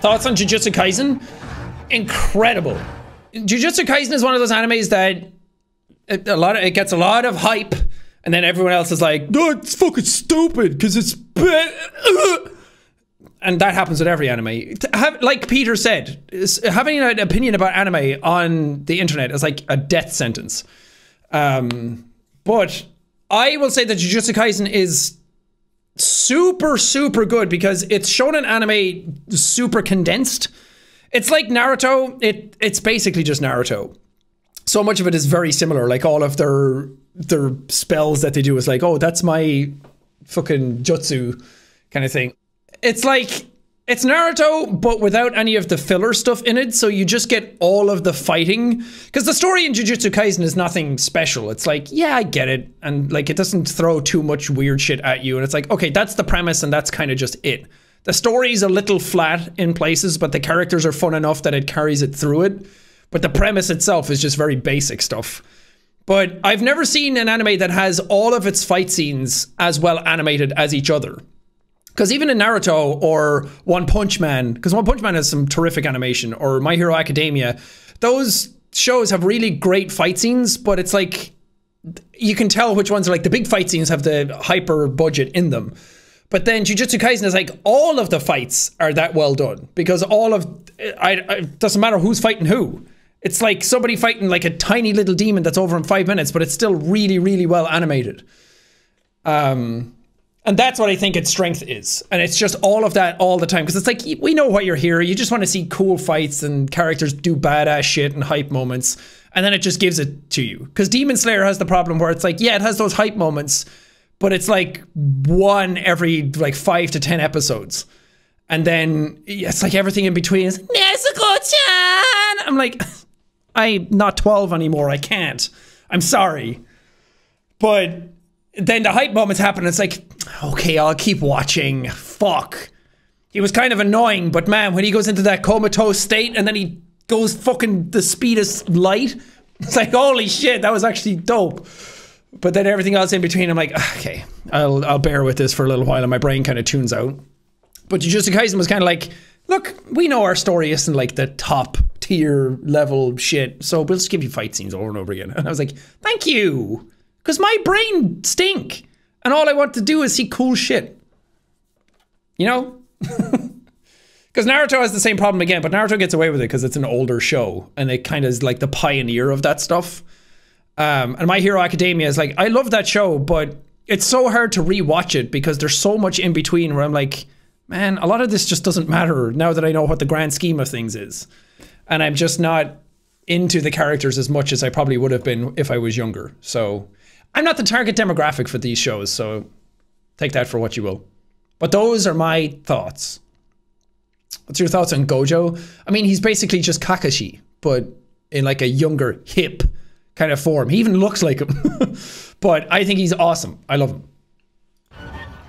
Thoughts on Jujutsu Kaisen? Incredible. Jujutsu Kaisen is one of those animes that it gets a lot of hype, and then everyone else is like, no, it's fucking stupid because it's and that happens with every anime. Like Peter said, having an opinion about anime on the internet is like a death sentence. But I will say that Jujutsu Kaisen is super, super good because it's shown in anime super condensed. It's like Naruto. It's basically just Naruto. So much of it is very similar. Like all of their spells that they do is like, oh, that's my fucking jutsu kind of thing. It's like, it's Naruto, but without any of the filler stuff in it. So you just get all of the fighting. Because the story in Jujutsu Kaisen is nothing special. It's like, yeah, I get it. And like, it doesn't throw too much weird shit at you. And it's like, okay, that's the premise and that's kind of just it. The story's a little flat in places, but the characters are fun enough that it carries it through it. But the premise itself is just very basic stuff. But I've never seen an anime that has all of its fight scenes as well animated as each other. Because even in Naruto or One Punch Man, because One Punch Man has some terrific animation, or My Hero Academia, those shows have really great fight scenes, but it's like, you can tell which ones are like, the big fight scenes have the hyper budget in them. But then Jujutsu Kaisen is like, all of the fights are that well done, because all of, it doesn't matter who's fighting who. It's like somebody fighting like a tiny little demon that's over in 5 minutes, but it's still really, really well animated. And that's what I think its strength is. And it's just all of that all the time. Because it's like, we know why you're here. You just want to see cool fights and characters do badass shit and hype moments. And then it just gives it to you. Because Demon Slayer has the problem where it's like, yeah, it has those hype moments, but it's like one every like 5 to 10 episodes. And then it's like everything in between is Nezuko-chan! I'm like, I'm not 12 anymore. I can't. I'm sorry. But then the hype moments happen and it's like, okay, I'll keep watching. Fuck. He was kind of annoying, but man, when he goes into that comatose state and then he goes fucking the speed of light, it's like, holy shit, that was actually dope. But then everything else in between, I'm like, okay, I'll bear with this for a little while, and my brain kind of tunes out. But Jujutsu Kaisen was kind of like, look, we know our story isn't like the top tier level shit, so we'll just give you fight scenes over and over again. And I was like, thank you. Because my brain stink. And all I want to do is see cool shit. You know? Because Naruto has the same problem again, but Naruto gets away with it because it's an older show. And it kind of is like the pioneer of that stuff. And My Hero Academia is like, I love that show, but it's so hard to rewatch it because there's so much in between where I'm like, man, a lot of this just doesn't matter now that I know what the grand scheme of things is. And I'm just not into the characters as much as I probably would have been if I was younger. So I'm not the target demographic for these shows, so take that for what you will. But those are my thoughts. What's your thoughts on Gojo? I mean, he's basically just Kakashi, but in like a younger, hip kind of form. He even looks like him. But I think he's awesome. I love him.